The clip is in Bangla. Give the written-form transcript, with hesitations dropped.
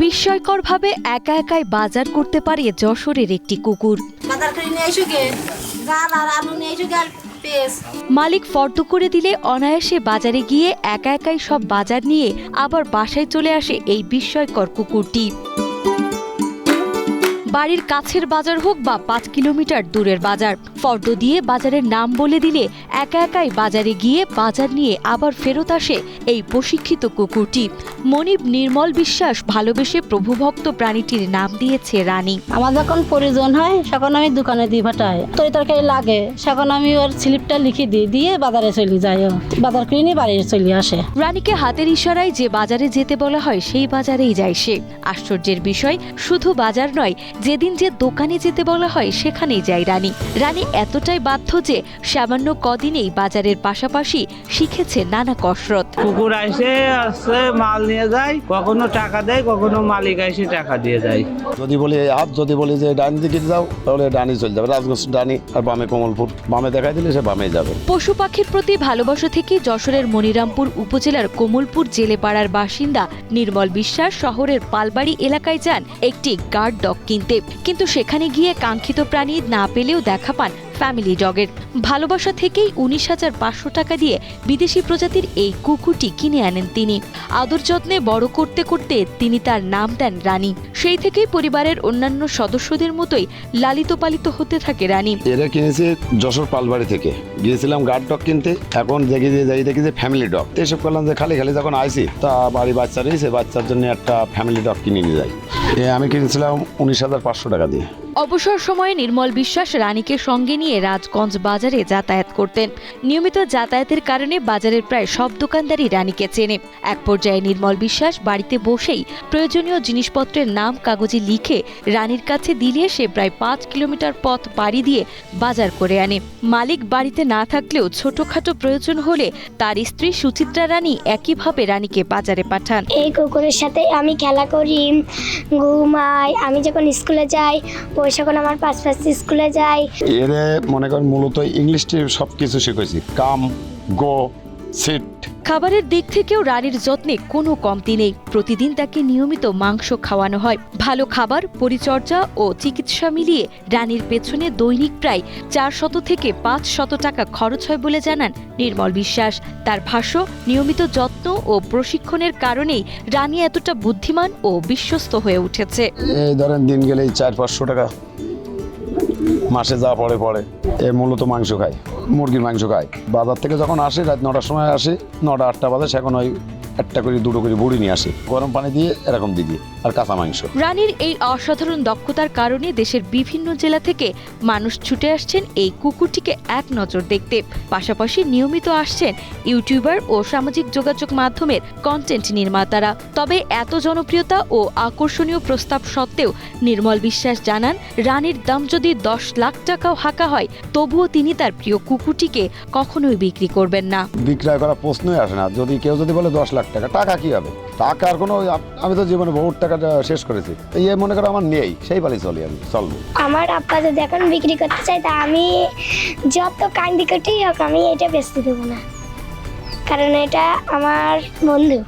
বিস্ময়করভাবে একা একাই বাজার করতে পারে যশোরের একটি কুকুর। মালিক ফর্দ করে দিলে অনায়াসে বাজারে গিয়ে একা একাই সব বাজার নিয়ে আবার বাসায় চলে আসে এই বিস্ময়কর কুকুরটি। বাড়ির কাছের বাজার হোক বা ৫ কিলোমিটার দূরের বাজার, ফর্দ দিয়ে বাজারের নাম বলে দিলে একা একাই বাজারে গিয়ে বাজার নিয়ে আবার ফেরত আসে এই প্রশিক্ষিত কুকুরটি। মনিব নির্মল বিশ্বাস ভালোবেসে প্রভুভক্ত প্রাণীটির নাম দিয়েছে রানী। আমার যখন প্রয়োজন হয় তখন আমি দোকানে দিয়ে পাঠাই, তরকারি লাগে তখন আমি ওর স্লিপটা লিখে দিয়ে বাজারে চলে যাই, বাজার কিনে বাড়ি চলে আসে। রানীকে হাতের ইশারায় যে বাজারে যেতে বলা হয় সেই বাজারেই যায় সে। আশ্চর্যের বিষয়, শুধু বাজার নয়, যেদিন যে দোকানে যেতে বলা হয় সেখানেই যায় রানী। রানী এতটাই বাধ্য যে সামান্য কদিনেই বাজারের পাশাপাশি শিখেছে নানা কসরত। কুকুর আসে মাল নিয়ে যায়, কখনো টাকা দেয়, কখনো মালিক এসে টাকা দিয়ে যায়। যদি বলি যে ডান দিকে যাও, তাহলে ডানি চলে যাবে, রাজগঞ্জ ডানি, আর বামে কমলপুর, বামে দেখাই দিলে সে বামে যাবে। পশু পাখির প্রতি ভালোবাসা থেকে যশোরের মনিরামপুর উপজেলার কমলপুর জেলেপাড়ার বাসিন্দা নির্মল বিশ্বাস শহরের পালবাড়ি এলাকায় যান একটি গার্ড ডগ কিনতে, কিন্তু সেখানে গিয়ে কাঙ্ক্ষিত প্রাণী না পেলেও দেখা পান ফ্যামিলি ডগের। ভালোবাসা থেকেই ১৯,৫০০ টাকা দিয়ে বিদেশি প্রজাতির এই কুকুরটি কিনে আনেন তিনি। আদর যত্নে বড় করতে করতে তিনি তার নাম দেন রানী। সেই থেকেই পরিবারের অন্যান্য সদস্যদের মতোই লালিত পালিত হতে থাকে রানী। এরা কিনেছে যশোর পালবাড়ি থেকে, গিয়েছিলাম গার্ড ডগ কিনতে, এখন দেখি যে ফ্যামিলি ডগ। এসব করলাম যে খালি যখন আইসি তা বাড়ি বাচ্চা রয়েছে, বাচ্চার জন্য একটা ফ্যামিলি ডগ কিনে নিয়ে যাই। আমি কিনেছিলাম ১৯,৫০০ টাকা দিয়ে। অবসর সময়ে নির্মল বিশ্বাস রানীকে সঙ্গে নিয়ে রাজগঞ্জ বাজারে যাতায়াত করতেন। নিয়মিত যাতায়াতের কারণে বাজারের প্রায় সব দোকানদারই রানীকে চেনে। এক পর্যায়ে নির্মল বিশ্বাস বাড়িতে বসেই প্রয়োজনীয় জিনিসপত্রের নাম কাগজে লিখে রানীর কাছে দিলে সে প্রায় ৫ কিলোমিটার পথ পাড়ি দিয়ে বাজার করে আনে। মালিক বাড়িতে না থাকলেও ছোটখাটো প্রয়োজন হলে তার স্ত্রী সুচিত্রা রানী একইভাবে রানীকে বাজারে পাঠান। এই কুকুরের সাথে আমি খেলা করি, ঘুমাই, আমি যখন স্কুলে যাই যখন আমার পাঁচ স্কুলে যাই। এরে মনে করেন মূলত ইংলিশটি সবকিছু শিখেছি, কাম, গো, সিট। খাবারের দিক থেকেও রানীর যত্নে কোনো কমতি নেই। প্রতিদিন তাকে নিয়মিত মাংস খাওয়ানো হয়। ভালো খাবার, পরিচর্যা ও চিকিৎসা মিলিয়ে রানীর পেছনে দৈনিক প্রায় ৪০০ থেকে ৫০০ টাকা খরচ হয় বলে জানান নির্মল বিশ্বাস। তার ভাষ্য, নিয়মিত যত্ন ও প্রশিক্ষণের কারণেই রানী এতটা বুদ্ধিমান ও বিশ্বস্ত হয়ে উঠেছে। এই ধরেন দিন গেলেই ৪-৫০০ টাকা মাসে যা পড়ে এ মূলত মাংস খায়, মুরগির মাংস খায়। বাজার থেকে যখন আসে রাত ৯টার সময় আসে, ৯টা-৮টা বাজে, সেখন ওই একটা করে দুটো করে বুড়ি নিয়ে আসে, গরম পানি দিয়ে এরকম দিদি আর কাঁচা মাংস। রানীর এই অসাধারণ দক্ষতার কারণে দেশের বিভিন্ন জেলা থেকে মানুষ ছুটে আসছেন এই কুকুরটিকে এক নজর দেখতে। পাশাপাশি নিয়মিত আসছেন ইউটিউবার ও সামাজিক যোগাযোগ মাধ্যমের কন্টেন্ট নির্মাতারা। তবে এত জনপ্রিয়তা ও আকর্ষণীয় প্রস্তাব সত্ত্বেও নির্মল বিশ্বাস জানান, রানীর দাম যদি ১০ লাখ টাকাও হাঁকা হয়, তবুও তিনি তার প্রিয় কুকুরটিকে কখনোই বিক্রি করবেন না। বিক্রয় করা প্রশ্নই আসে না। কেউ যদি বলে 10 লাখ টাকা কি হবে? টাকার কোনো, আমি তো জীবনে বহুত টাকাটা শেষ করেছি, এই মনে করো আমার নেই, সেই বাড়ি চলবো। আমার আব্বা যদি এখন বিক্রি করতে চাই, তা আমি যত কান্দি কাটি হোক আমি এটা বেচতে দেবো না, কারণ এটা আমার বন্ধু।